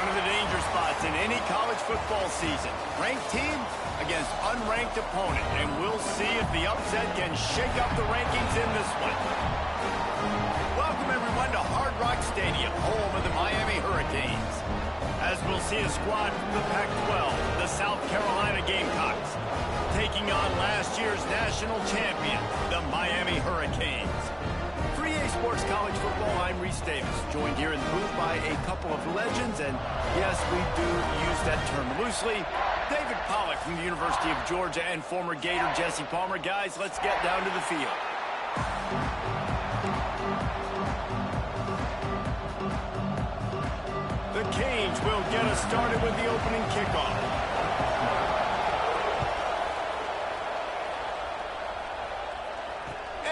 One of the danger spots in any college football season. Ranked team against unranked opponent. And we'll see if the upset can shake up the rankings in this one. Welcome, everyone, to Hard Rock Stadium, home of the Miami Hurricanes. As we'll see a squad from the Pac-12, the South Carolina Gamecocks, taking on last year's national champion, the Miami Hurricanes. For EA Sports College Football, I'm Reese Davis, joined here in the booth by a couple of legends, and yes, we do use that term loosely. David Pollack from the University of Georgia and former Gator Jesse Palmer. Guys, let's get down to the field. The Canes will get us started with the opening kickoff.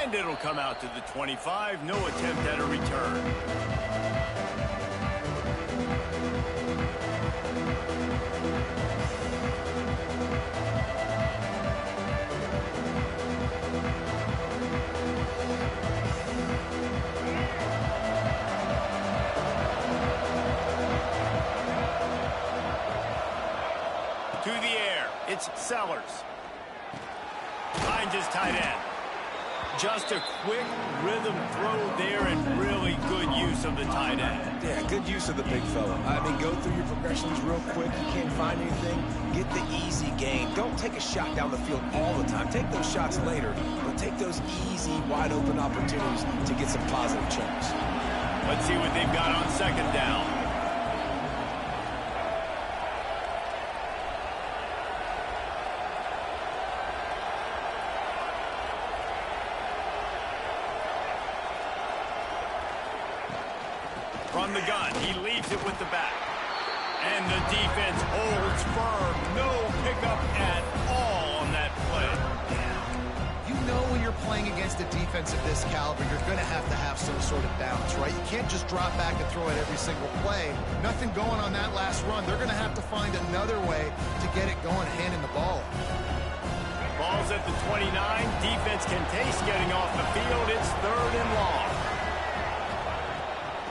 And it'll come out to the 25. No attempt at a return. To the air, it's Sellers. Finds his tight end. Just a quick rhythm throw there and really good use of the tight end. Yeah, good use of the big fella. I mean, go through your progressions real quick. You can't find anything, get the easy gain. Don't take a shot down the field all the time. Take those shots later, but take those easy, wide-open opportunities to get some positive chunks. Let's see what they've got on second down. From the gun, he leaves it with the back. And the defense holds firm. No pickup at all on that play. You know when you're playing against a defense of this caliber, you're going to have some sort of balance, right? You can't just drop back and throw it every single play. Nothing going on that last run. They're going to have to find another way to get it going, handing the ball. Ball's at the 29. Defense can taste getting off the field. It's third and long.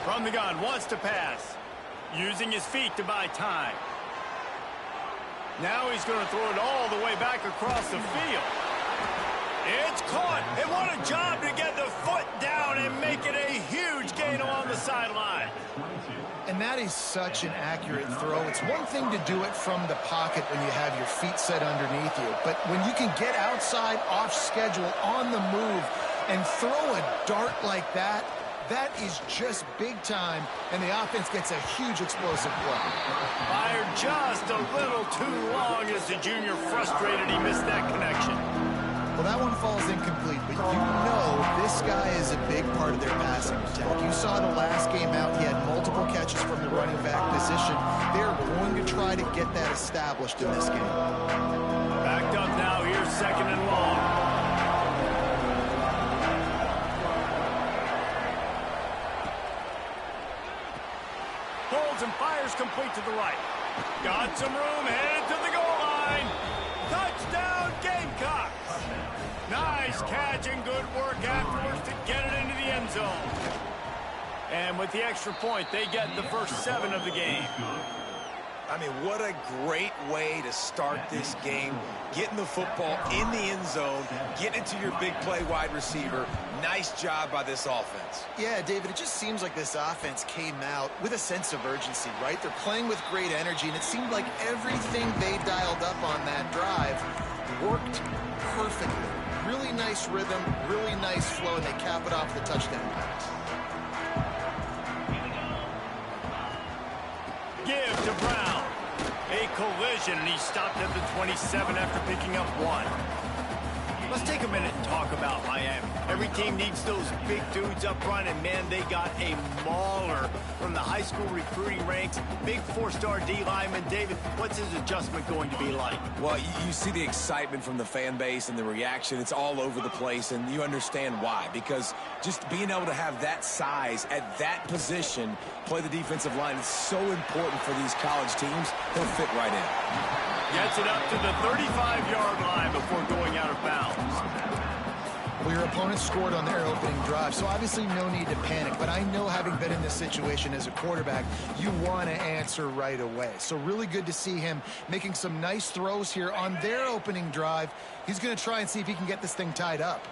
From the gun, wants to pass. Using his feet to buy time. Now he's going to throw it all the way back across the field. It's caught. And what a job to get the foot down and make it a huge gain along the sideline. And that is such an accurate throw. It's one thing to do it from the pocket when you have your feet set underneath you. But when you can get outside, off schedule, on the move, and throw a dart like that, that is just big time, and the offense gets a huge explosive play. Fired just a little too long as the junior frustrated he missed that connection. Well, that one falls incomplete, but you know this guy is a big part of their passing attack. You saw the last game out, he had multiple catches from the running back position. They're going to try to get that established in this game. Backed up now, here's second and long. And fires complete to the right. Got some room, headed to the goal line. Touchdown, Gamecocks. Nice catch and good work afterwards to get it into the end zone. And with the extra point, they get the first 7 of the game. I mean, what a great way to start this game. Getting the football in the end zone, getting it to your big play wide receiver. Nice job by this offense. Yeah, David, it just seems like this offense came out with a sense of urgency, right? They're playing with great energy, and it seemed like everything they dialed up on that drive worked perfectly. Really nice rhythm, really nice flow, and they cap it off the touchdown pass. Give to Brown. A collision, and he stopped at the 27 after picking up 1. Let's take a minute and talk about Miami. Every team needs those big dudes up front, and man, they got a mauler from the high school recruiting ranks. Big 4-star D lineman. David, what's his adjustment going to be like? Well, you see the excitement from the fan base and the reaction. It's all over the place, and you understand why. Because just being able to have that size at that position, play the defensive line, is so important for these college teams. He'll fit right in. Gets it up to the 35-yard line before going out of bounds. Well, your opponent scored on their opening drive, so obviously no need to panic. But I know, having been in this situation as a quarterback, you want to answer right away. So really good to see him making some nice throws here on their opening drive. He's going to try and see if he can get this thing tied up.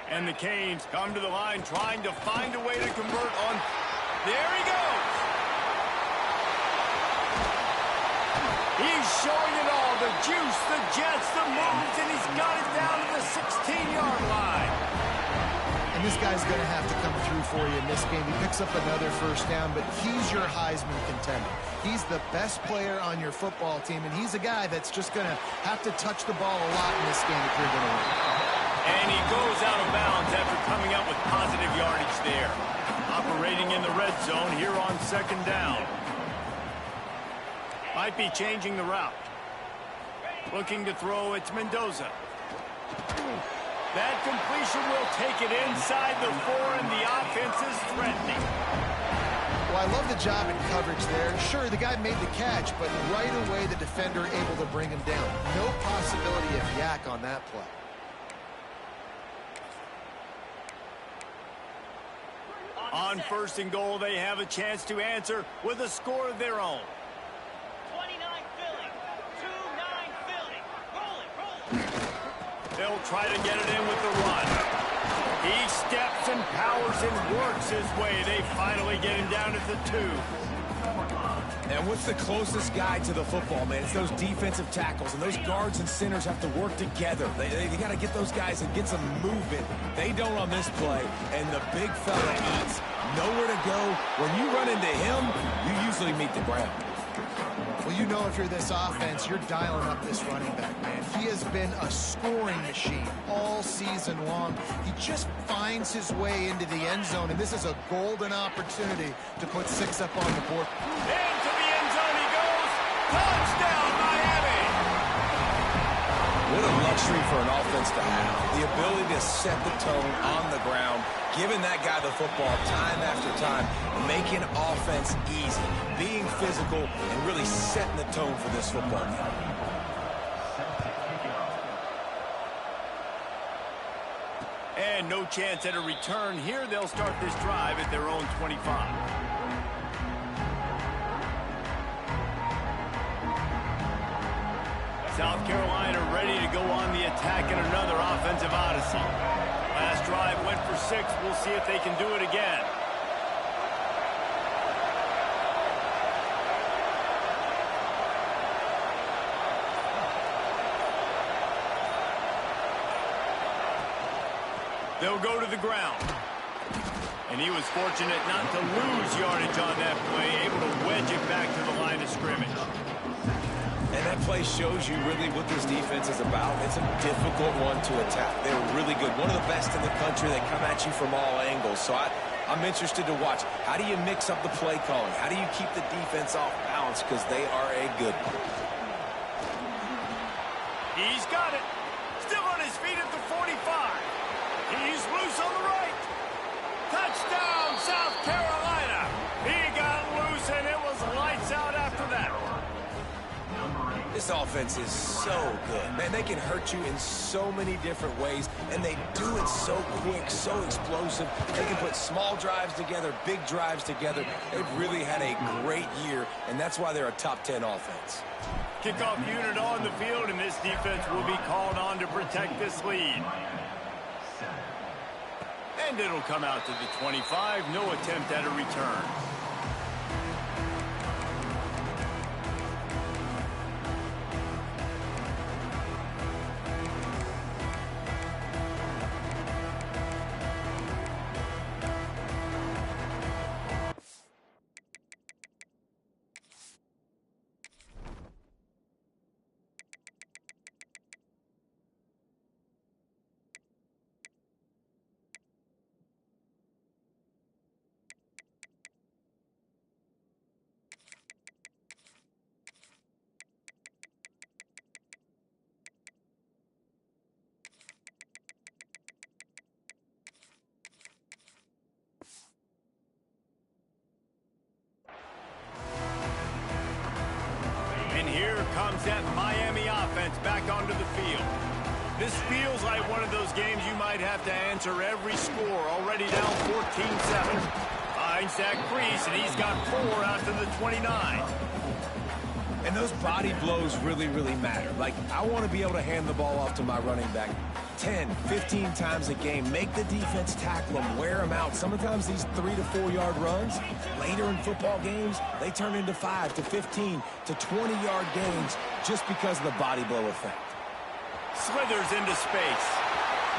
And the Canes come to the line trying to find a way to convert on. There he goes. He's showing it all. The juice, the jets, the moves, and he's got it down to the 16-yard line. And this guy's going to have to come through for you in this game. He picks up another first down, but he's your Heisman contender. He's the best player on your football team, and he's a guy that's just going to have to touch the ball a lot in this game if you're going to win. And he goes out of bounds after coming out with positive yardage there. Operating in the red zone here on second down. Might be changing the route. Looking to throw, it's Mendoza. That completion will take it inside the 4, and the offense is threatening. Well, I love the job in coverage there. Sure, the guy made the catch, but right away the defender able to bring him down. No possibility of yak on that play. On first and goal, they have a chance to answer with a score of their own. 29 Philly, 2-9 Philly. Roll it. They'll try to get it in with the run. He steps and powers and works his way. They finally get him down at the 2. And what's the closest guy to the football, man? It's those defensive tackles, and those guards and centers have to work together. They got to get those guys and get some movement. They don't on this play, and the big fella eats. Nowhere to go. When you run into him, you usually meet the ground. Well, you know, if you're this offense, you're dialing up this running back, man. He has been a scoring machine all season long. He just finds his way into the end zone, and this is a golden opportunity to put 6 up on the board. Into the end zone he goes. Touchdown, Miami! What a luxury for an offense to have. The ability to set the tone on the ground, giving that guy the football time after time, making offense easy, being physical, and really setting the tone for this football game. And no chance at a return here. They'll start this drive at their own 25. South Carolina ready to go on the attack in another offensive odyssey. Last drive went for 6. We'll see if they can do it again. They'll go to the ground. And he was fortunate not to lose yardage on that play, able to wedge it back to the line of scrimmage. And that play shows you really what this defense is about. It's a difficult one to attack. They're really good. One of the best in the country. They come at you from all angles. So I'm interested to watch. How do you mix up the play calling? How do you keep the defense off balance? Because they are a good one. He's got it. Still on his feet at the 45. He's loose on the right. Touchdown, South Carolina. He got loose, and it was lights out after that. This offense is so good. Man, they can hurt you in so many different ways, and they do it so quick, so explosive. They can put small drives together, big drives together. They've really had a great year, and that's why they're a top 10 offense. Kickoff unit on the field, and this defense will be called on to protect this lead. And it'll come out to the 25. No attempt at a return. And here comes that Miami offense back onto the field. This feels like one of those games you might have to answer every score. Already down 14-7. Finds that crease, and he's got 4 out to the 29. And those body blows really, really matter. Like, I want to be able to hand the ball off to my running back 10, 15 times a game. Make the defense tackle them, wear them out. Sometimes these 3 to 4 yard runs, later in football games, they turn into 5 to 15 to 20 yard gains just because of the body blow effect. Slithers into space.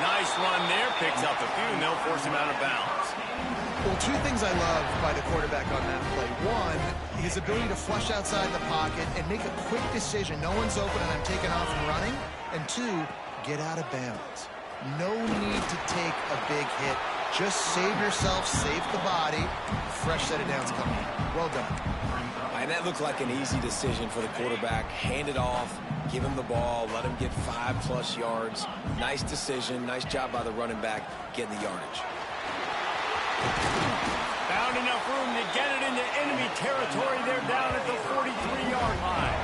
Nice run there. Picks up a few, and they'll force him out of bounds. Well, 2 things I love by the quarterback on that play. 1, his ability to flush outside the pocket and make a quick decision. No one's open, and I'm taking off and running. And 2, get out of bounds. No need to take a big hit. Just save yourself, save the body. Fresh set of downs coming in. Well done. And that looked like an easy decision for the quarterback. Hand it off, give him the ball, let him get 5+ yards. Nice decision. Nice job by the running back getting the yardage. Found enough room to get it into enemy territory. They're down at the 43-yard line.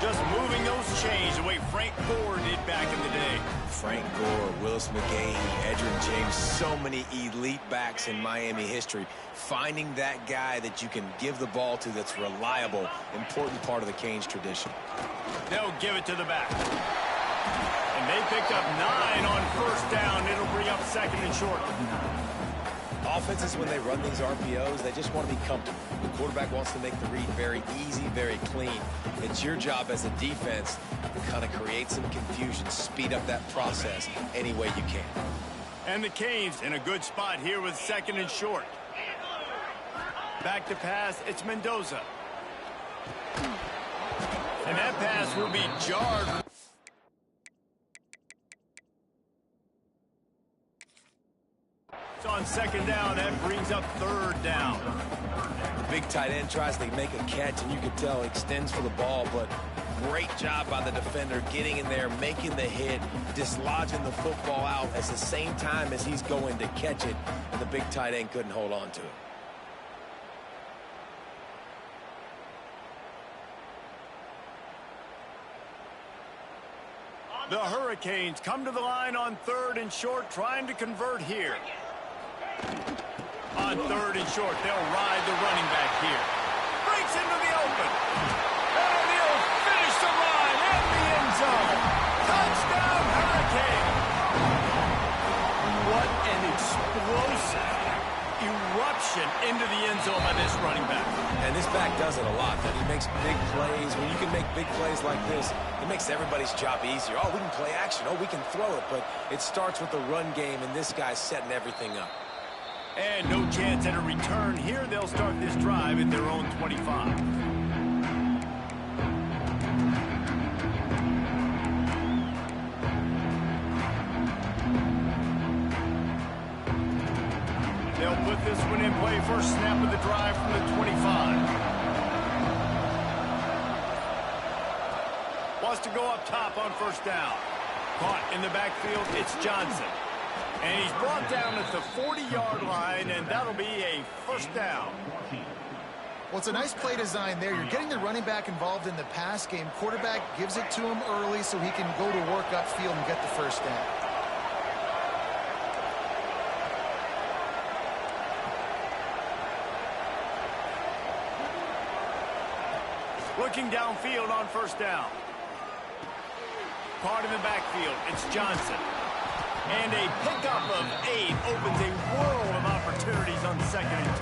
Just moving those chains the way Frank Gore did back in the day. Frank Gore, Willis McGahee, Edgerrin James, so many elite backs in Miami history. Finding that guy that you can give the ball to that's reliable, important part of the Canes tradition. They'll give it to the back. And they picked up 9 on first down. It'll bring up 2nd and short. Offenses, when they run these RPOs, they just want to be comfortable. The quarterback wants to make the read very easy, very clean. It's your job as a defense to kind of create some confusion, speed up that process any way you can. And the Canes in a good spot here with 2nd and short. Back to pass, it's Mendoza. And that pass will be jarred. On 2nd down, that brings up 3rd down. Big tight end tries to make a catch, and you can tell extends for the ball, but great job by the defender getting in there, making the hit, dislodging the football out at the same time as he's going to catch it, and the big tight end couldn't hold on to it. The Hurricanes come to the line on 3rd and short, trying to convert here. On 3rd and short, they'll ride the running back here. Breaks into the open. And he'll finish the ride in the end zone. Touchdown, Hurricane. What an explosive eruption into the end zone by this running back. And this back does it a lot. That he makes big plays. When you can make big plays like this, it makes everybody's job easier. Oh, we can play action. Oh, we can throw it. But it starts with the run game, and this guy's setting everything up. And no chance at a return here. They'll start this drive at their own 25. They'll put this one in play. First snap of the drive from the 25. Wants to go up top on first down. Caught in the backfield, it's Johnson. And he's brought down at the 40-yard line, and that'll be a first down. Well, it's a nice play design there. You're getting the running back involved in the pass game. Quarterback gives it to him early so he can go to work upfield and get the first down. Looking downfield on first down. Caught in the backfield, it's Johnson. And a pickup of 8 opens a world of opportunities on 2nd and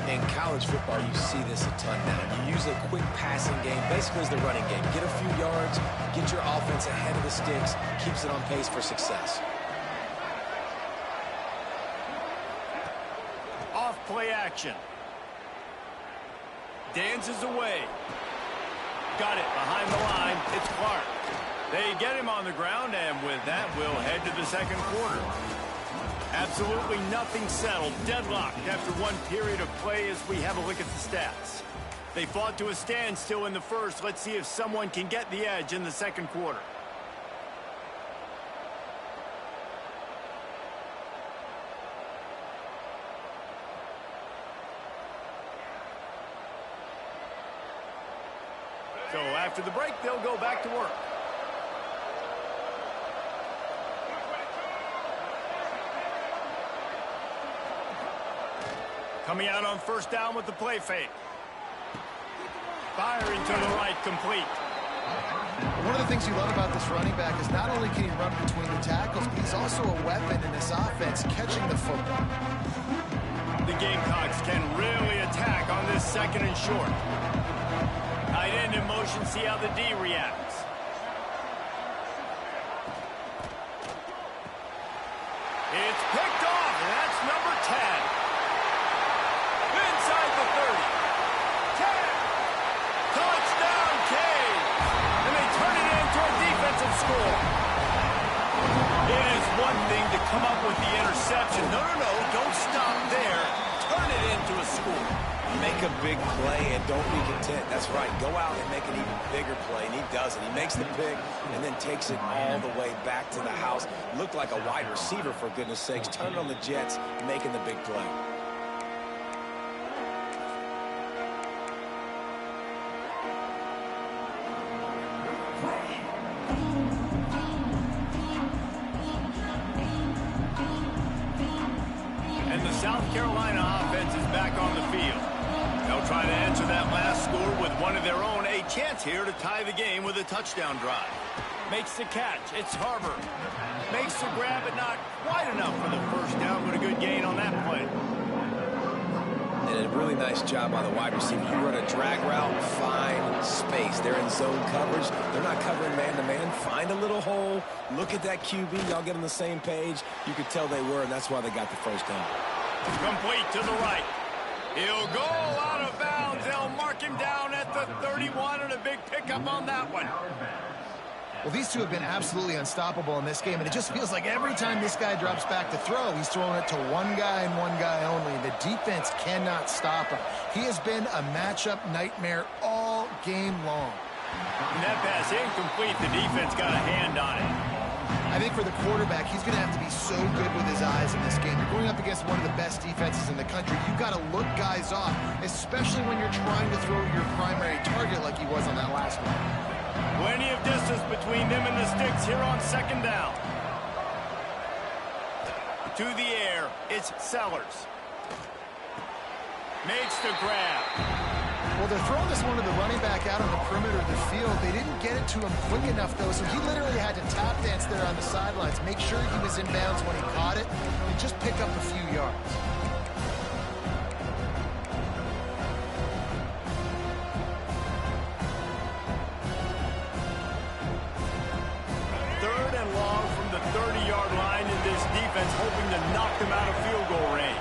2. In college football, you see this a ton now. You use a quick passing game, basically as the running game. Get a few yards, get your offense ahead of the sticks, keeps it on pace for success. Off play action. Dances away. Got it behind the line. It's Clark. They get him on the ground, and with that, we'll head to the 2nd quarter. Absolutely nothing settled. Deadlocked after one period of play as we have a look at the stats. They fought to a standstill in the first. Let's see if someone can get the edge in the 2nd quarter. So after the break, they'll go back to work. Coming out on first down with the play fake. Firing to the right, complete. One of the things you love about this running back is not only can he run between the tackles, but he's also a weapon in this offense catching the football. The Gamecocks can really attack on this second and short. Tight end in motion, see how the D reacts. It's picked off, and that's number 10. Inside the 30. 10. Touchdown, Canes. And they turn it into a defensive score. It is one thing to come up with the interception. No, don't stop there. Turn it into a score. Make a big play and don't be content. That's right. Go out and make an even bigger play, and he does it. He makes the pick and then takes it all the way back to the house. Looked like a wide receiver, for goodness sakes. Turn it on the Jets, making the big play. And the South Carolina offense is back on the field. They'll try to answer that last score with one of their own. A chance here to tie the game with a touchdown drive. Makes the catch. It's Harbor. Makes the grab, but not quite enough for the first down, but a good gain on that play. And a really nice job by the wide receiver. You run a drag route, find space. They're in zone coverage. They're not covering man-to-man. Find a little hole. Look at that QB. Y'all get on the same page. You could tell they were, and that's why they got the first down. Complete to the right. He'll go out of bounds. They'll mark him down at the 31, and a big pickup on that one. Well, these two have been absolutely unstoppable in this game, and it just feels like every time this guy drops back to throw, he's throwing it to one guy and one guy only. The defense cannot stop him. He has been a matchup nightmare all game long. And that pass incomplete. The defense got a hand on it. I think for the quarterback, he's going to have to be so good with his eyes in this game. You're going up against one of the best defenses in the country. You've got to look guys off, especially when you're trying to throw your primary target like he was on that last one. Plenty of distance between them and the sticks here on second down. To the air, it's Sellers. Makes the grab. Well, they're throwing this one to the running back out on the perimeter of the field. They didn't get it to him quick enough, though, so he literally had to tap dance there on the sidelines, make sure he was in bounds when he caught it, and just pick up a few yards. Third and long from the 30-yard line, in this defense hoping to knock them out of field goal range.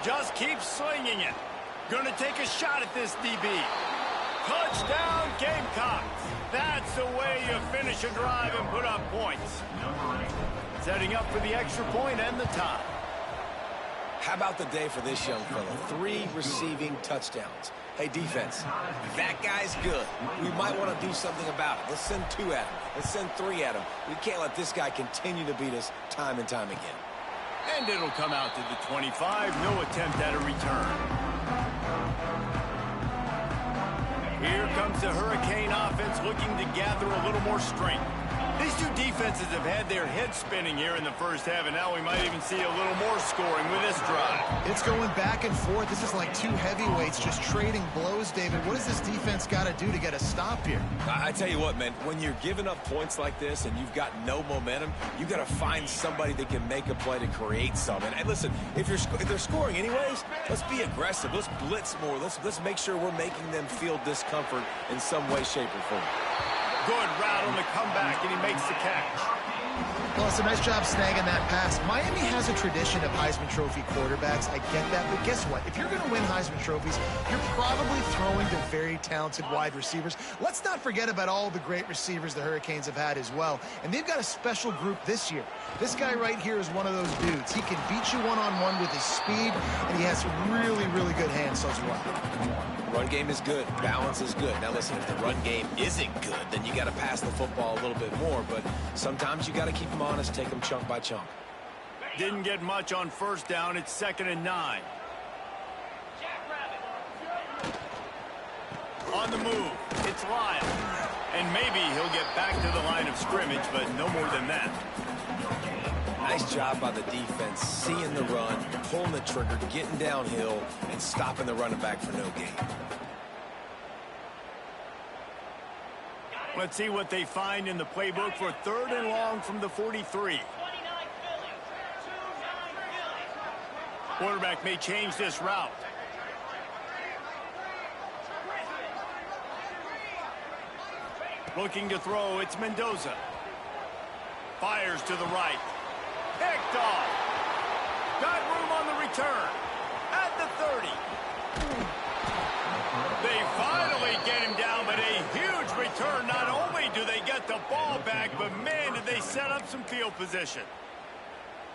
Just keep slinging it. Gonna take a shot at this DB. Touchdown, Gamecocks. That's the way you finish a drive and put up points. Setting up for the extra point and the tie. How about the day for this young fella? 3 receiving touchdowns. Hey, defense, that guy's good. We might want to do something about it. Let's send 2 at him. Let's send 3 at him. We can't let this guy continue to beat us time and time again. And it'll come out to the 25. No attempt at a return. Here comes the Hurricane offense looking to gather a little more strength. These two defenses have had their heads spinning here in the first half, and now we might even see a little more scoring with this drive. It's going back and forth. This is like two heavyweights just trading blows, David. What does this defense got to do to get a stop here? I tell you what, man, when you're giving up points like this and you've got no momentum, you got to find somebody that can make a play to create something. And listen, if they're scoring anyways, let's be aggressive. Let's blitz more. Let's make sure we're making them feel discomfort in some way, shape, or form. Good route on the comeback, and he makes the catch. Well, it's a nice job snagging that pass. Miami has a tradition of Heisman Trophy quarterbacks. I get that, but guess what? If you're going to win Heisman Trophies, you're probably throwing to very talented wide receivers. Let's not forget about all the great receivers the Hurricanes have had as well. And they've got a special group this year. This guy right here is one of those dudes. He can beat you one-on-one with his speed, and he has really, really good hands as well. Run game is good. Balance is good. Now, listen, if the run game isn't good, then you got to pass the football a little bit more. But sometimes you got to keep them honest, take them chunk by chunk. Didn't get much on first down. It's 2nd and 9. On the move, it's Lyle. And maybe he'll get back to the line of scrimmage, but no more than that. Nice job by the defense, seeing the run, pulling the trigger, getting downhill, and stopping the running back for no gain. Let's see what they find in the playbook for 3rd and long from the 43. Quarterback may change this route. Looking to throw, it's Mendoza. Fires to the right. Picked off. Got room on the return. At the 30. They finally get him down, but a huge return. Not only do they get the ball back, but man, did they set up some field position.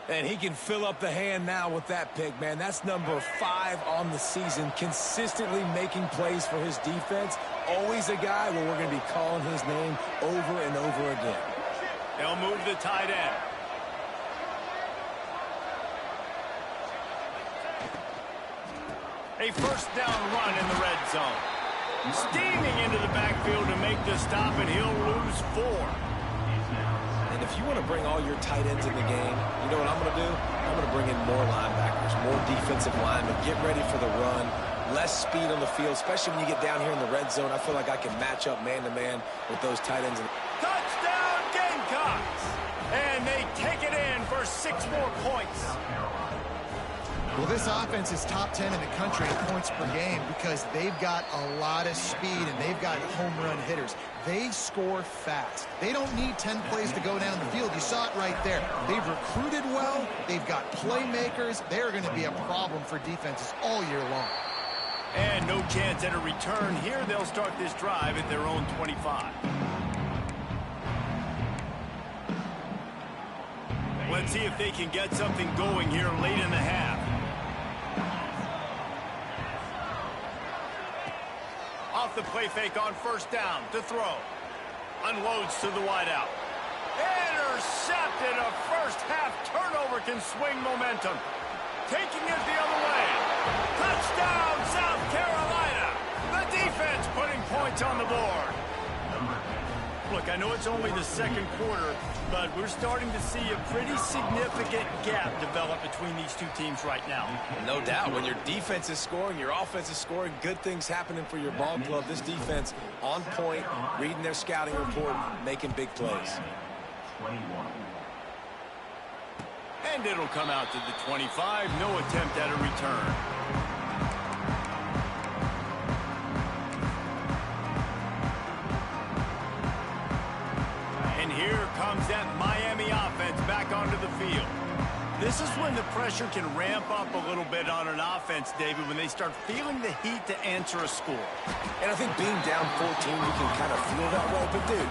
And he can fill up the hand now with that pick, man. That's number 5 on the season, consistently making plays for his defense. Always a guy where we're going to be calling his name over and over again. They'll move the tight end. A first down run in the red zone. Steaming into the backfield to make the stop, and he'll lose 4. And if you want to bring all your tight ends in the game, you know what I'm going to do? I'm going to bring in more linebackers, more defensive linemen, get ready for the run, less speed on the field, especially when you get down here in the red zone. I feel like I can match up man-to-man with those tight ends. Touchdown, Gamecocks! And they take it in for 6 more points. Well, this offense is top 10 in the country in points per game because they've got a lot of speed and they've got home run hitters. They score fast. They don't need 10 plays to go down the field. You saw it right there. They've recruited well. They've got playmakers. They're going to be a problem for defenses all year long. And no chance at a return here. They'll start this drive at their own 25. Let's see if they can get something going here late in the half. Off the play fake on first down to throw. Unloads to the wideout. Intercepted. A first half turnover can swing momentum. Taking it the other way. Touchdown, South Carolina. The defense putting points on the board. Look, I know it's only the second quarter, but we're starting to see a pretty significant gap develop between these two teams right now. No doubt. When your defense is scoring, your offense is scoring, good things happening for your ball club. This defense on point, reading their scouting report, making big plays. And it'll come out to the 25. No attempt at a return. And here comes that Miami offense back onto the field. This is when the pressure can ramp up a little bit on an offense, David, when they start feeling the heat to answer a score. And I think being down 14, you can kind of feel that way. But, dude,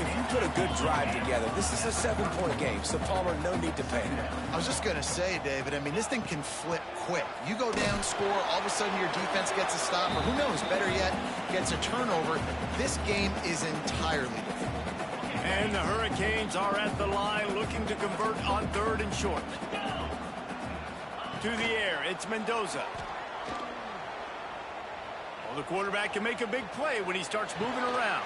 if you put a good drive together, this is a 7-point game. So, Palmer, no need to panic. I was just going to say, David, I mean, this thing can flip quick. You go down, score, all of a sudden your defense gets a stop, or who knows, better yet, gets a turnover. This game is entirely different. And the Hurricanes are at the line looking to convert on 3rd and short. To the air, it's Mendoza. Well, the quarterback can make a big play when he starts moving around.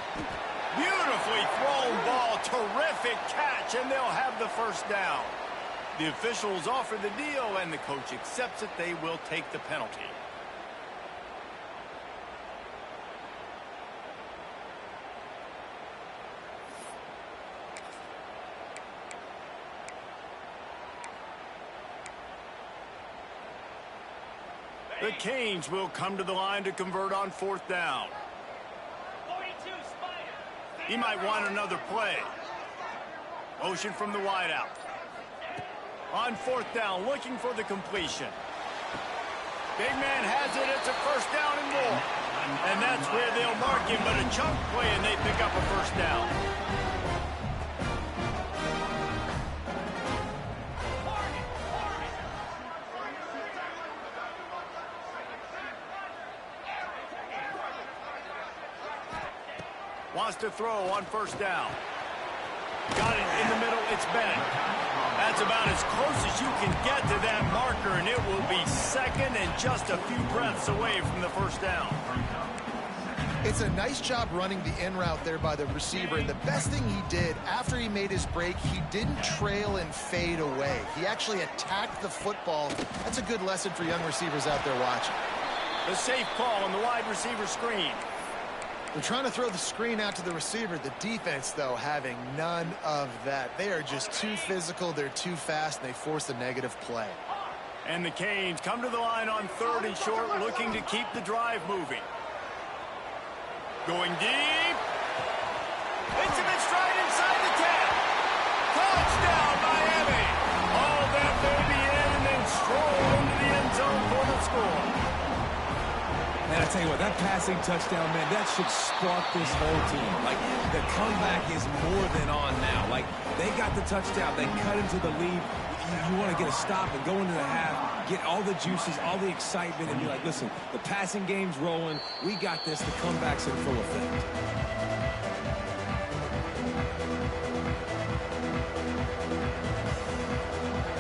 Beautifully thrown ball, terrific catch, and they'll have the first down. The officials offer the deal, and the coach accepts it. They will take the penalty. The Canes will come to the line to convert on 4th down. 42 Spider. He might want another play. Motion from the wideout. On 4th down, looking for the completion. Big man has it. It's a first down and more. And that's where they'll mark him, but a chunk play, and they pick up a first down. Wants to throw on first down. Got it in the middle. It's Bennett. That's about as close as you can get to that marker, and it will be second and just a few breaths away from the first down. It's a nice job running the in route there by the receiver, and the best thing he did after he made his break, he didn't trail and fade away. He actually attacked the football. That's a good lesson for young receivers out there watching. The safe call on the wide receiver screen. They're trying to throw the screen out to the receiver. The defense, though, having none of that. They are just too physical, they're too fast, and they force a negative play. And the Canes come to the line on 3rd and short, looking to keep the drive moving. Going deep. It's him in stride inside the 10. Touchdown, Miami. All that baby in and then stroll into the end zone for the score. Man, I tell you what, that passing touchdown, man, that should spark this whole team. Like, the comeback is more than on now. Like, they got the touchdown. They cut into the lead. You want to get a stop and go into the half, get all the juices, all the excitement, and be like, listen, the passing game's rolling. We got this. The comeback's in full effect.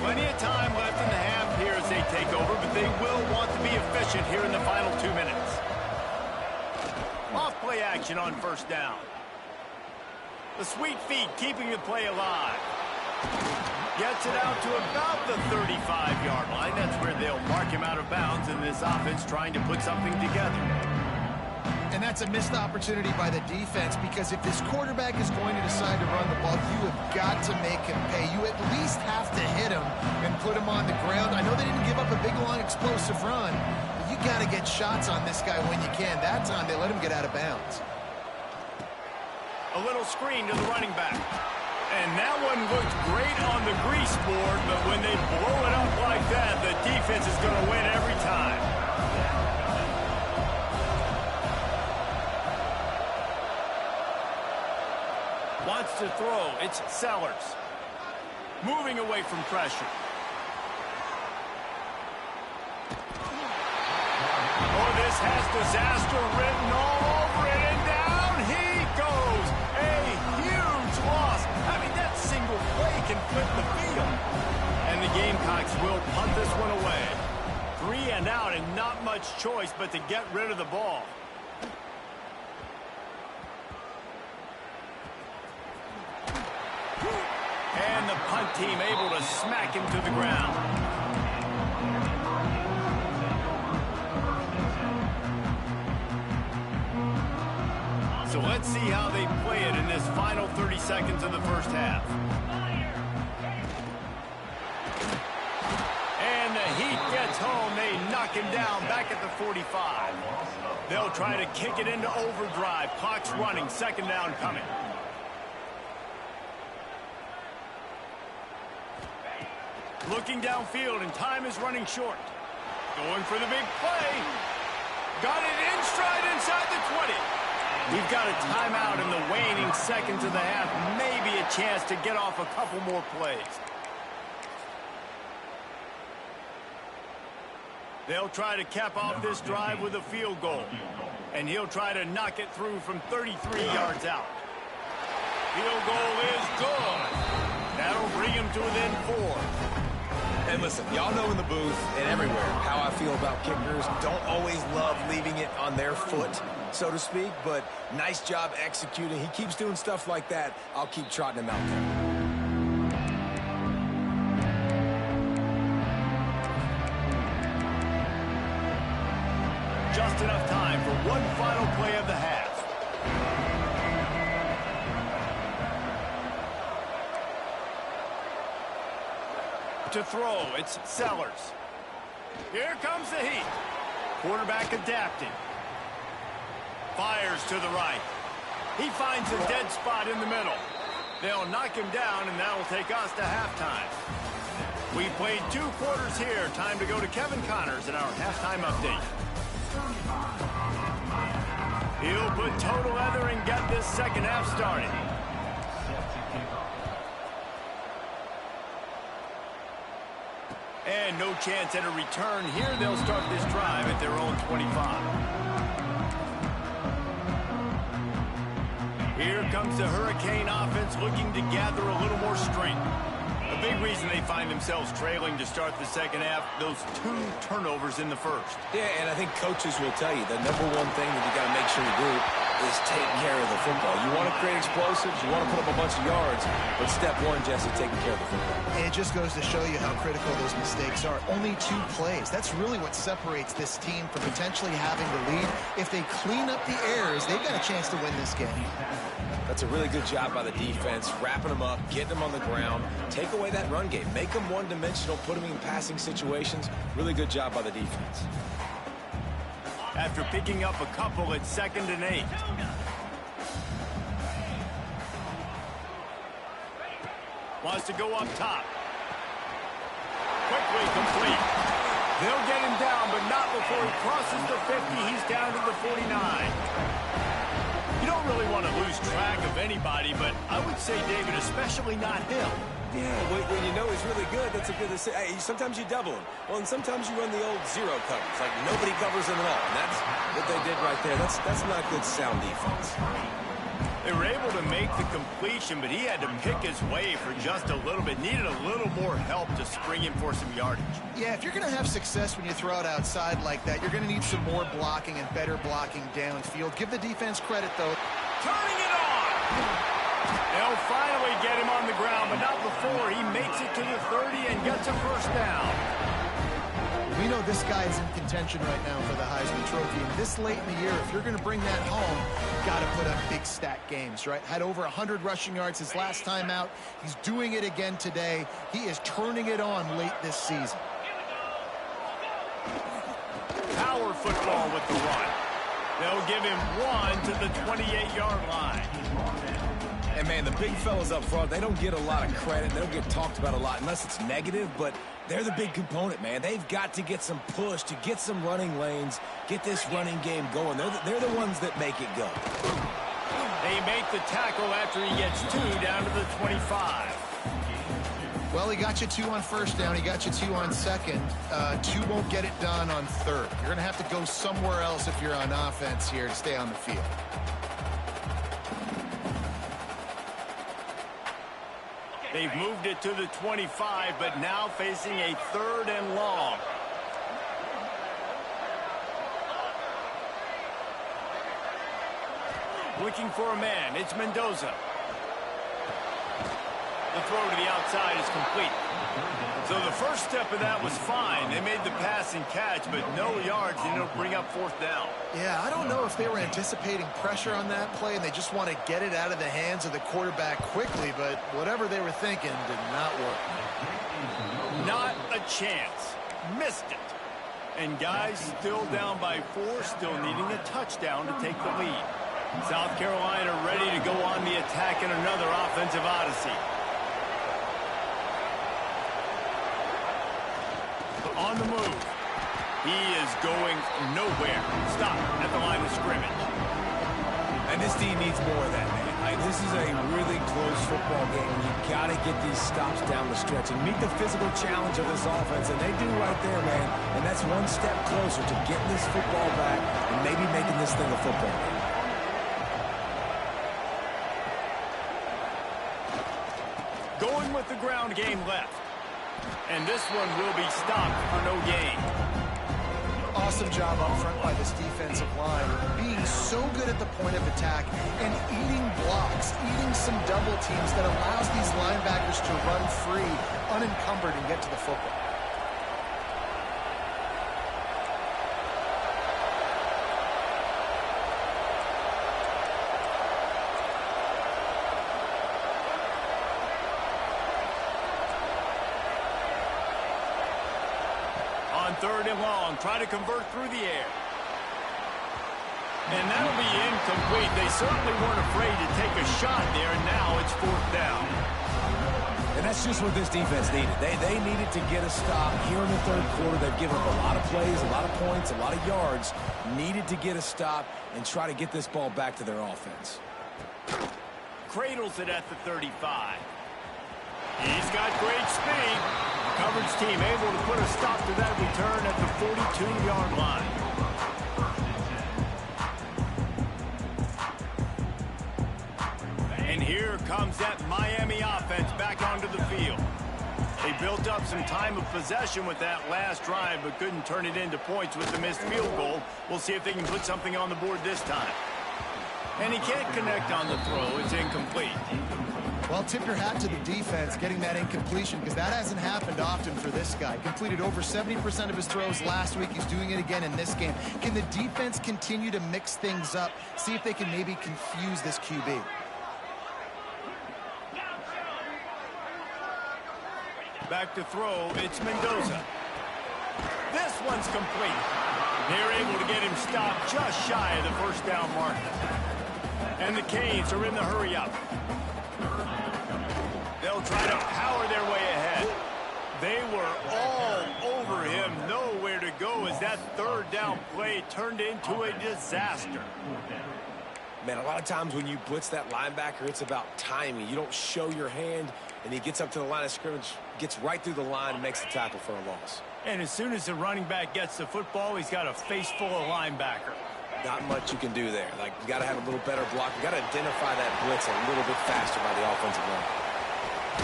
Plenty of time left in the half here as they take over, but they will want to be efficient here in the final 2 minutes. Off play action on 1st down. The sweet feet keeping the play alive. Gets it out to about the 35-yard line. That's where they'll mark him out of bounds in this offense trying to put something together. And that's a missed opportunity by the defense, because if this quarterback is going to decide to run the ball, you have got to make him pay. You at least have to hit him and put him on the ground. I know they didn't give up a big, long, explosive run, but you got to get shots on this guy when you can. That time they let him get out of bounds. A little screen to the running back. And that one looked great on the grease board, but when they blow it up like that, the defense is going to win every time. Wants to throw. It's Sellers. Moving away from pressure. Oh, this has disaster written all over it, and down he goes. A huge loss. I mean, that single play can flip the field. And the Gamecocks will punt this one away. 3 and out, and not much choice but to get rid of the ball. And the punt team able to smack him to the ground. So let's see how they play it in this final 30 seconds of the first half. And the Heat gets home. They knock him down back at the 45. They'll try to kick it into overdrive. Clock's running. 2nd down coming. Looking downfield, and time is running short. Going for the big play. Got it in stride inside the 20. We've got a timeout in the waning seconds of the half. Maybe a chance to get off a couple more plays. They'll try to cap off this drive with a field goal. And he'll try to knock it through from 33 yards out. Field goal is good. That'll bring him to within 4. And listen, y'all know in the booth and everywhere how I feel about kickers. Don't always love leaving it on their foot, so to speak, but nice job executing. He keeps doing stuff like that. I'll keep trotting him out there. Just enough time for one final play of the half. To throw, it's Sellers. Here comes the Heat. Quarterback adapting. Fires to the right. He finds a dead spot in the middle. They'll knock him down, and that'll take us to halftime. We played 2 quarters here. Time to go to Kevin Connors in our halftime update. He'll put total leather and get this second half started. And no chance at a return here. They'll start this drive at their own 25. Here comes the Hurricane offense looking to gather a little more strength. A big reason they find themselves trailing to start the second half, those 2 turnovers in the first. Yeah, and I think coaches will tell you the number one thing that you got to make sure you do is take care of the football. You want to create explosives, you want to put up a bunch of yards, but step one, Jesse, taking care of the football. It just goes to show you how critical those mistakes are. Only 2 plays. That's really what separates this team from potentially having the lead. If they clean up the errors, they've got a chance to win this game. That's a really good job by the defense, wrapping them up, getting them on the ground, take away that run game, make them one-dimensional, put them in passing situations. Really good job by the defense. After picking up a couple at 2nd and 8. Wants to go up top. Quickly complete. They'll get him down, but not before he crosses the 50. He's down to the 49. You don't really want to lose track of anybody, but I would say, David, especially not him. Yeah, when you know he's really good, that's a good to say. Hey, sometimes you double him. Well, and sometimes you run the old zero coverage, like nobody covers him at all. And that's what they did right there. That's not good sound defense. They were able to make the completion, but he had to pick his way for just a little bit. Needed a little more help to spring him for some yardage. Yeah, if you're going to have success when you throw it outside like that, you're going to need some more blocking and better blocking downfield. Give the defense credit, though. Turning it on! They'll finally get him on the ground, but not before he makes it to the 30 and gets a first down. We know this guy is in contention right now for the Heisman Trophy. And this late in the year, if you're going to bring that home, got to put up big stat games, right? Had over 100 rushing yards his last time out. He's doing it again today. He is turning it on late this season. Power football with the run. They'll give him 1 to the 28-yard line. And, man, the big fellas up front, they don't get a lot of credit. They don't get talked about a lot unless it's negative, but they're the big component, man. They've got to get some push, to get some running lanes, get this running game going. They're the ones that make it go. They make the tackle after he gets 2 down to the 25. Well, he got you 2 on first down. He got you 2 on second. 2 won't get it done on third. You're going to have to go somewhere else if you're on offense here to stay on the field. They've moved it to the 25, but now facing a 3rd and long. Looking for a man. It's Mendoza. The throw to the outside is complete. So the first step of that was fine. They made the pass and catch, but no yards, and it'll bring up 4th down. Yeah, I don't know if they were anticipating pressure on that play and they just want to get it out of the hands of the quarterback quickly, but whatever they were thinking did not work. Not a chance. Missed it. And guys still down by 4, still needing a touchdown to take the lead. South Carolina ready to go on the attack in another offensive odyssey. On the move. He is going nowhere. Stop at the line of scrimmage. And this team needs more of that, man. This is a really close football game. You've got to get these stops down the stretch and meet the physical challenge of this offense, and they do right there, man. And that's one step closer to getting this football back and maybe making this thing a football game. Going with the ground game left. And this one will be stopped for no gain. Awesome job up front by this defensive line, being so good at the point of attack and eating blocks, eating some double teams that allows these linebackers to run free, unencumbered, and get to the football. On 3rd and long, try to convert through the air. And that'll be incomplete. They certainly weren't afraid to take a shot there, and now it's 4th down. And that's just what this defense needed. They needed to get a stop here in the 3rd quarter. They've given up a lot of plays, a lot of points, a lot of yards. Needed to get a stop and try to get this ball back to their offense. Cradles it at the 35. He's got great speed. Coverage team able to put a stop to that return at the 42-yard line. And here comes that Miami offense back onto the field. They built up some time of possession with that last drive, but couldn't turn it into points with the missed field goal. We'll see if they can put something on the board this time. And he can't connect on the throw. It's incomplete. Well, tip your hat to the defense getting that incompletion, because that hasn't happened often for this guy. Completed over 70% of his throws last week. He's doing it again in this game. Can the defense continue to mix things up? See if they can maybe confuse this QB. Back to throw, it's Mendoza. This one's complete. They're able to get him stopped just shy of the first down marker. And the Canes are in the hurry up. They'll try to power their way ahead. They were all over him, nowhere to go as that third down play turned into a disaster. Man, a lot of times when you blitz that linebacker, it's about timing. You don't show your hand, and he gets up to the line of scrimmage, gets right through the line, and makes the tackle for a loss. And as soon as the running back gets the football, he's got a face full of linebacker. Not much you can do there. Like, you got to have a little better block. You got to identify that blitz a little bit faster by the offensive line.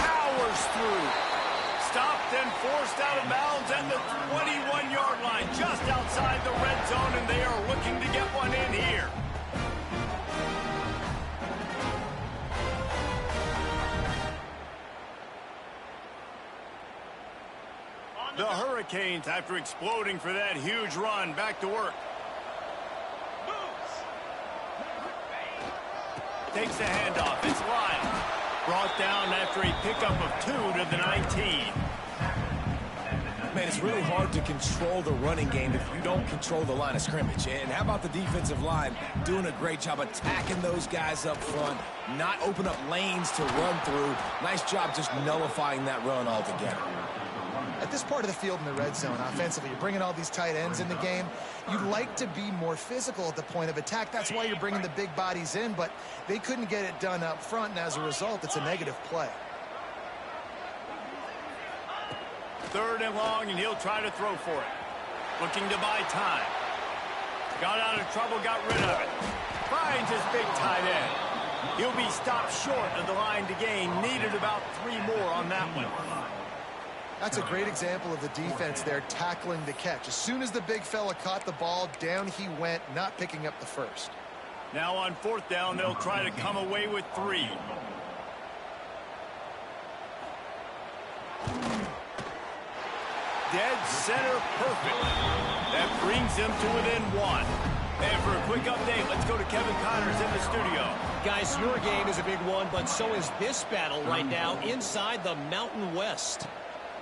Powers through. Stopped and forced out of bounds at the 21-yard line, just outside the red zone, and they are looking to get one in here. The Hurricanes, after exploding for that huge run, back to work. Takes the handoff. It's Lyles. Brought down after a pickup of 2 to the 19. Man, it's really hard to control the running game if you don't control the line of scrimmage. And how about the defensive line doing a great job attacking those guys up front, not open up lanes to run through. Nice job just nullifying that run altogether. At this part of the field in the red zone, offensively, you're bringing all these tight ends in the game. You'd like to be more physical at the point of attack. That's why you're bringing the big bodies in, but they couldn't get it done up front, and as a result, it's a negative play. Third and long, and he'll try to throw for it. Looking to buy time. Got out of trouble, got rid of it. Finds his big tight end. He'll be stopped short of the line to gain. Needed about 3 more on that one. That's a great example of the defense there tackling the catch. As soon as the big fella caught the ball, down he went, not picking up the first. Now on 4th down, they'll try to come away with 3. Dead center perfect. That brings them to within 1. And for a quick update, let's go to Kevin Connors in the studio. Guys, your game is a big one, but so is this battle right now inside the Mountain West.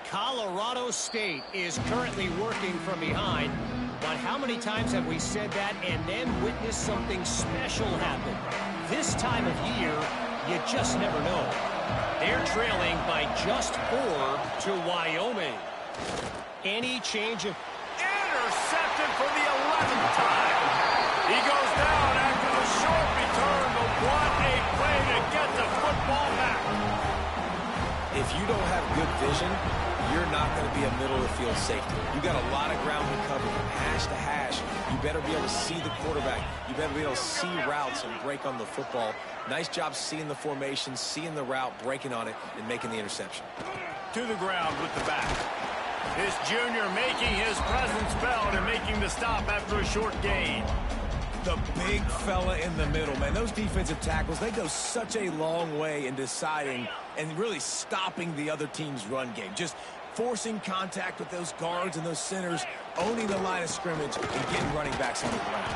Colorado State is currently working from behind, but how many times have we said that and then witnessed something special happen? This time of year, you just never know. They're trailing by just 4 to Wyoming. Any change of... Intercepted for the 11th time. He goes down after the short return, but what a play to get the football back. If you don't have good vision, you're not going to be a middle-of-the-field safety. You got a lot of ground to cover from hash to hash. You better be able to see the quarterback. You better be able to see routes and break on the football. Nice job seeing the formation, seeing the route, breaking on it, and making the interception. To the ground with the back. This junior making his presence felt and making the stop after a short gain. The big fella in the middle, man. Those defensive tackles, they go such a long way in deciding and really stopping the other team's run game. Just forcing contact with those guards and those centers, owning the line of scrimmage, and getting running backs on the ground.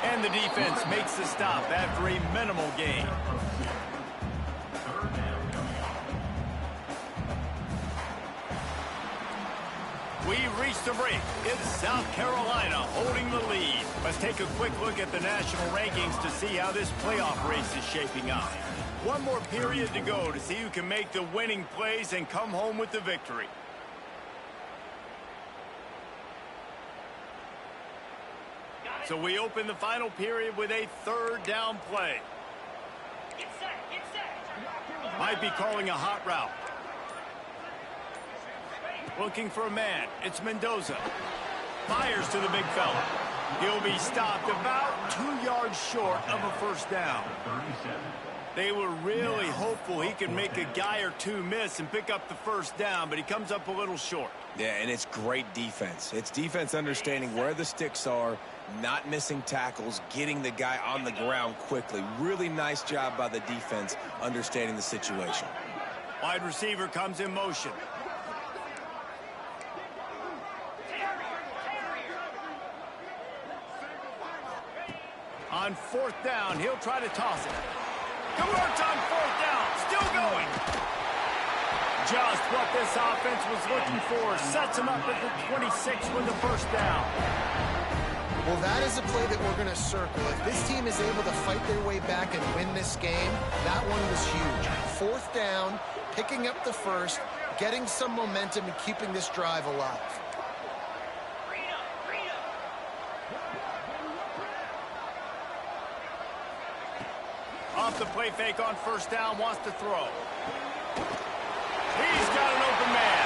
And the defense makes the stop after a minimal gain. We've reached the break. It's South Carolina holding the lead. Let's take a quick look at the national rankings to see how this playoff race is shaping up. One more period to go to see who can make the winning plays and come home with the victory. So we open the final period with a 3rd down play. Get set. Might be calling a hot route. Looking for a man. It's Mendoza. Fires to the big fella. He'll be stopped about 2 yards short of a 1st down. They were really hopeful he could make a guy or two miss and pick up the first down, but he comes up a little short. Yeah, and it's great defense. It's defense understanding where the sticks are, not missing tackles, getting the guy on the ground quickly. Really nice job by the defense understanding the situation. Wide receiver comes in motion. On fourth down, he'll try to toss it. Converts on fourth down, still going. Just what this offense was looking for. Sets him up at the 26 with the first down. Well, that is a play that we're going to circle. If this team is able to fight their way back and win this game, that one was huge. Fourth down, picking up the first, getting some momentum and keeping this drive alive. Off the play fake on first down, wants to throw. He's got an open man.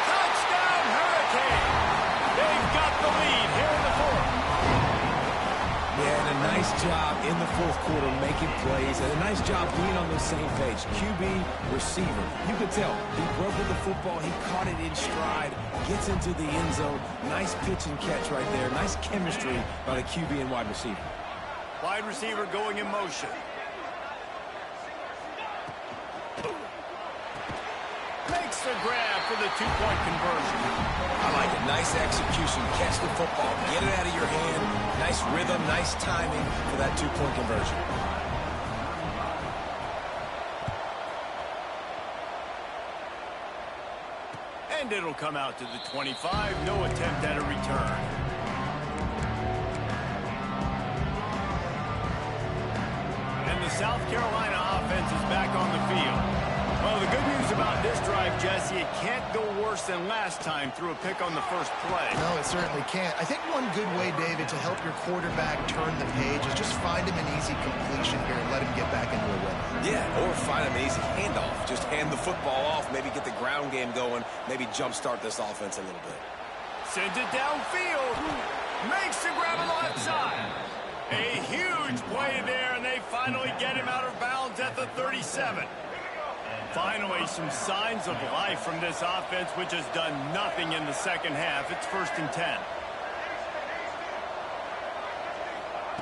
Touchdown, Hurricane! They've got the lead here in the fourth. Yeah, and a nice job in the fourth quarter making plays, and a nice job being on the same page. QB, receiver. You could tell he broke with the football. He caught it in stride, gets into the end zone. Nice pitch and catch right there. Nice chemistry by the QB and wide receiver. Wide receiver going in motion. Makes the grab for the two-point conversion. I like it. Nice execution. Catch the football. Get it out of your hand. Nice rhythm. Nice timing for that two-point conversion. And it'll come out to the 25. No attempt at a return. And the South Carolina offense is back on the field. Well, the good news about this drive, Jesse, it can't go worse than last time through a pick on the first play. No, it certainly can't. I think one good way, David, to help your quarterback turn the page is just find him an easy completion here and let him get back into a rhythm. Yeah, or find him an easy handoff. Just hand the football off, maybe get the ground game going, maybe jumpstart this offense a little bit. Sends it downfield. Makes the grab on the left side. A huge play there, and they finally get him out of bounds at the 37. Finally, some signs of life from this offense, which has done nothing in the second half. It's 1st and 10.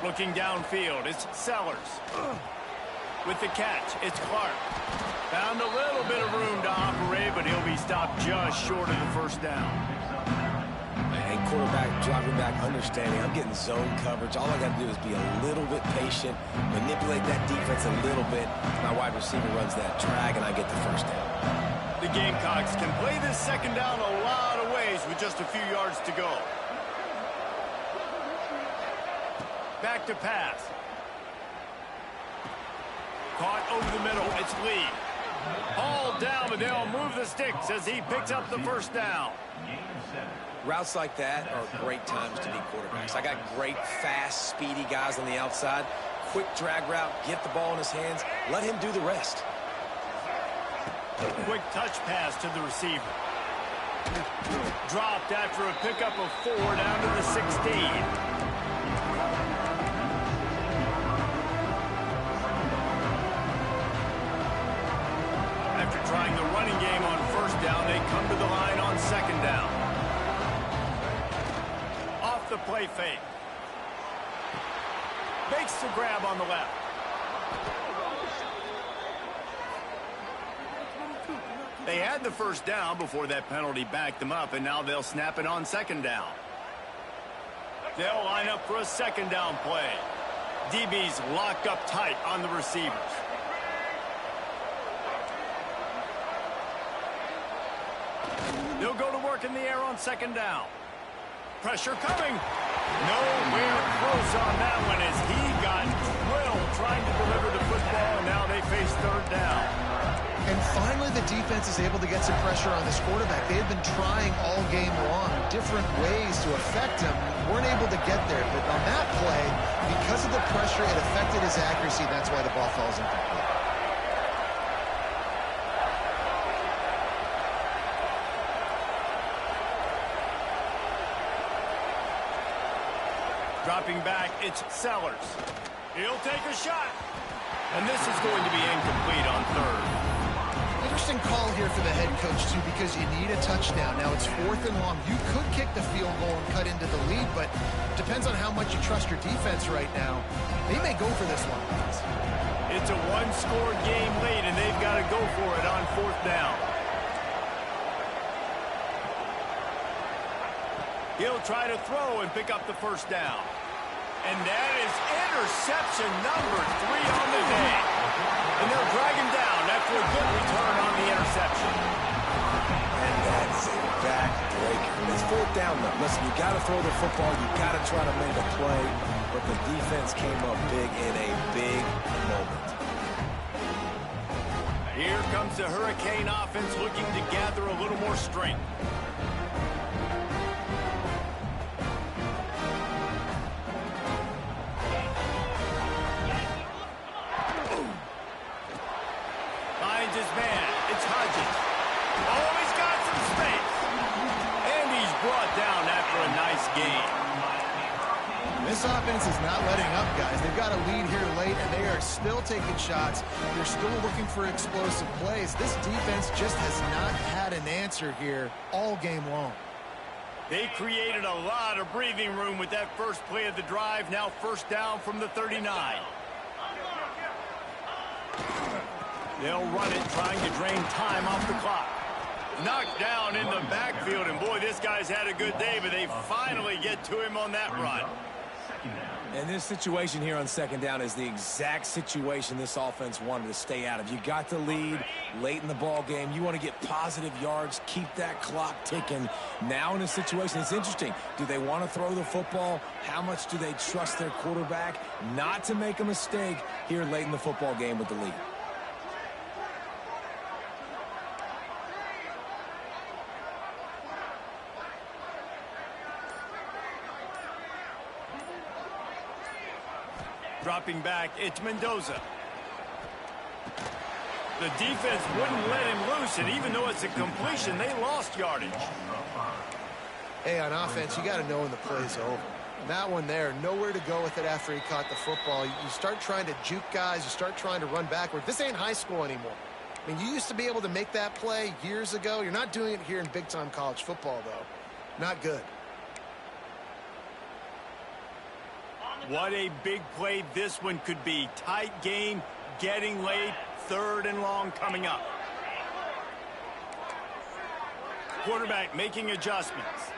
Looking downfield, it's Sellers. With the catch, it's Clark. Found a little bit of room to operate, but he'll be stopped just short of the first down. And quarterback dropping back, understanding I'm getting zone coverage. All I got to do is be a little bit patient, manipulate that defense a little bit. My wide receiver runs that drag, and I get the first down. The Gamecocks can play this second down a lot of ways with just a few yards to go. Back to pass. Caught over the middle. It's Lee. All down, but they'll move the sticks as he picks up the first down. Routes like that are great times to be quarterbacks. I got great, fast, speedy guys on the outside. Quick drag route, get the ball in his hands, let him do the rest. Quick touch pass to the receiver. Dropped after a pickup of 4 down to the 16. After trying the running game on first down, they come to the line on second down. Off the play fake. Makes the grab on the left. They had the first down before that penalty backed them up, and now they'll snap it on second down. They'll line up for a second down play. DB's locked up tight on the receivers. They'll go to work in the air on second down. Pressure coming. Nowhere close on that one as he got drilled trying to deliver the football, and now they face third down. And finally, the defense is able to get some pressure on this quarterback. They have been trying all game long different ways to affect him. Weren't able to get there, but on that play, because of the pressure, it affected his accuracy. That's why the ball falls incomplete. Dropping back, it's Sellers. He'll take a shot. And this is going to be incomplete on third. Interesting call here for the head coach, too, because you need a touchdown. Now, it's 4th and long. You could kick the field goal and cut into the lead, but it depends on how much you trust your defense right now. They may go for this one. It's a one-score game late, and they've got to go for it on 4th down. He'll try to throw and pick up the first down. And that is interception number 3 on the day. And they'll drag him down after a good return on the interception. And that is a back-breaker. It's 4th down, though. Listen, you got to throw the football. You got to try to make a play. But the defense came up big in a big moment. Here comes the Hurricane offense looking to gather a little more strength. Finds his man. It's Hodges. Oh, he's got some space. And he's brought down after a nice game. This offense is not letting up, guys. They've got a lead here late, and they are still taking shots. They're still looking for explosive plays. This defense just has not had an answer here all game long. They created a lot of breathing room with that first play of the drive. Now 1st down from the 39. They'll run it, trying to drain time off the clock. Knocked down in the backfield, and boy, this guy's had a good day, but they finally get to him on that run. And this situation here on 2nd down is the exact situation this offense wanted to stay out of. You got the lead late in the ball game. You want to get positive yards, keep that clock ticking. Now in a situation, it's interesting. Do they want to throw the football? How much do they trust their quarterback not to make a mistake here late in the football game with the lead? Dropping back, it's Mendoza. The defense wouldn't let him loose, and even though it's a completion, they lost yardage. Hey, on offense, you got to know when the play's over. And that one there, nowhere to go with it after he caught the football. You start trying to juke guys. You start trying to run backward. This ain't high school anymore. I mean, you used to be able to make that play years ago. You're not doing it here in big-time college football, though. Not good. What a big play this one could be. Tight game, getting late, 3rd and long coming up. Quarterback making adjustments.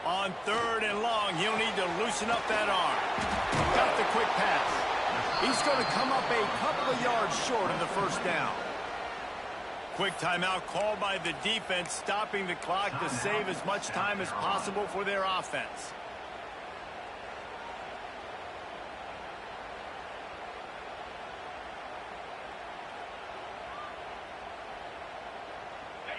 On 3rd and long, he'll need to loosen up that arm. Got the quick pass. He's going to come up a couple of yards short of the 1st down. Quick timeout called by the defense, stopping the clock to save as much time as possible for their offense.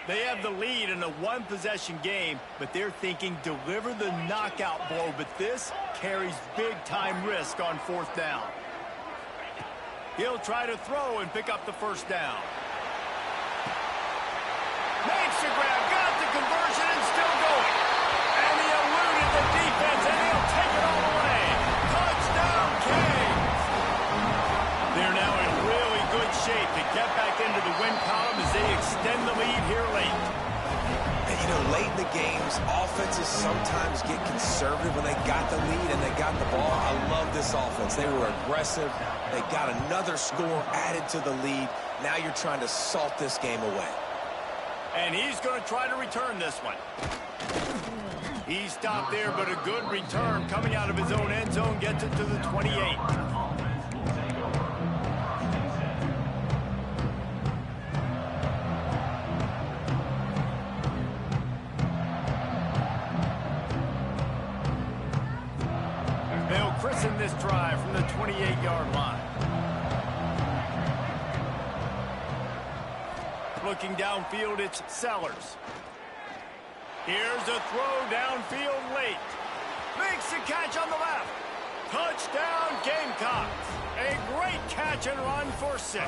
They have the lead in a one-possession game, but they're thinking deliver the knockout blow, but this carries big-time risk on 4th down. He'll try to throw and pick up the 1st down. Makes the grab, got the conversion, and still going. And he eluded the defense, and he'll take it all the way. Touchdown, Canes! They're now in really good shape to get back into the win column as they extend the lead here late. And, you know, late in the games, offenses sometimes get conservative when they got the lead and they got the ball. I love this offense. They were aggressive. They got another score added to the lead. Now you're trying to salt this game away. And he's going to try to return this one. He stopped there, but a good return coming out of his own end zone gets it to the 28. They'll christen this drive from the 28-yard line. Looking downfield, it's Sellers. Here's a throw downfield late. Makes the catch on the left. Touchdown, Gamecocks. A great catch and run for 6.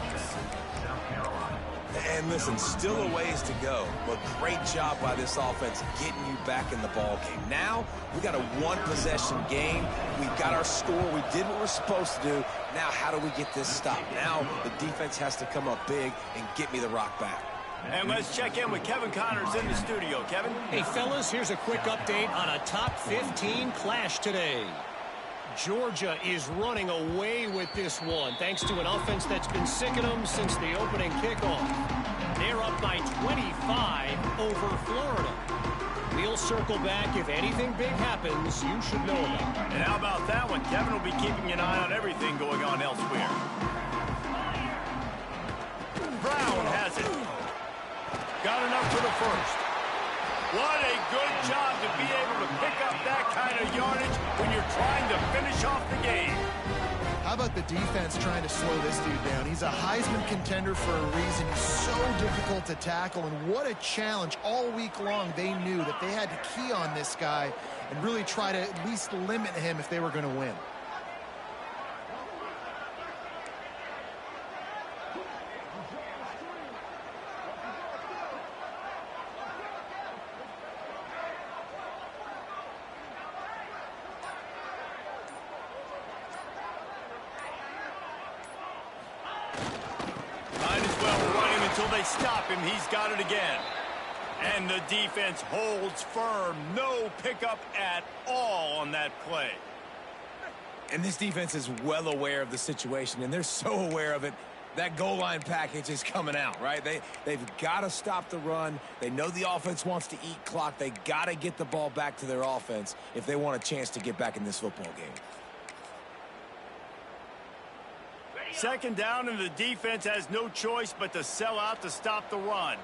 And listen, still a ways to go, but great job by this offense getting you back in the ball game. Now, we got a one-possession game. We got our score. We did what we're supposed to do. Now, how do we get this stopped? Now, the defense has to come up big and get me the rock back. And let's check in with Kevin Connors in the studio. Kevin? Hey, fellas, here's a quick update on a top 15 clash today. Georgia is running away with this one, thanks to an offense that's been sicking them since the opening kickoff. They're up by 25 over Florida. We'll circle back. If anything big happens, you should know about it. And how about that one? Kevin will be keeping an eye on everything going on elsewhere. Brown has it. Got enough for the first. What a good job to be able to pick up that kind of yardage when you're trying to finish off the game. How about the defense trying to slow this dude down? He's a Heisman contender for a reason. He's so difficult to tackle, and what a challenge. All week long, they knew that they had to key on this guy and really try to at least limit him if they were going to win. Until they stop him, he's got it again. And the defense holds firm. No pickup at all on that play. And this defense is well aware of the situation, and they're so aware of it. That goal line package is coming out, right? They've got to stop the run. They know the offense wants to eat clock. They got to get the ball back to their offense if they want a chance to get back in this football game. Second down, and the defense has no choice but to sell out to stop the run.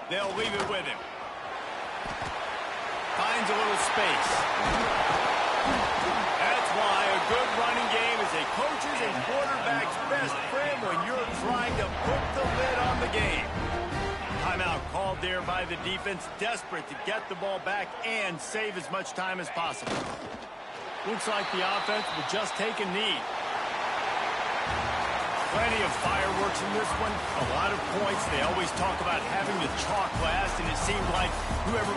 They'll leave it with him. Finds a little space. That's why a good running game is a coach's and quarterback's best friend when you're trying to put the lid on the game. Timeout called there by the defense, desperate to get the ball back and save as much time as possible. Looks like the offense will just take a knee. Plenty of fireworks in this one. A lot of points. They always talk about having the chalk last, and it seemed like whoever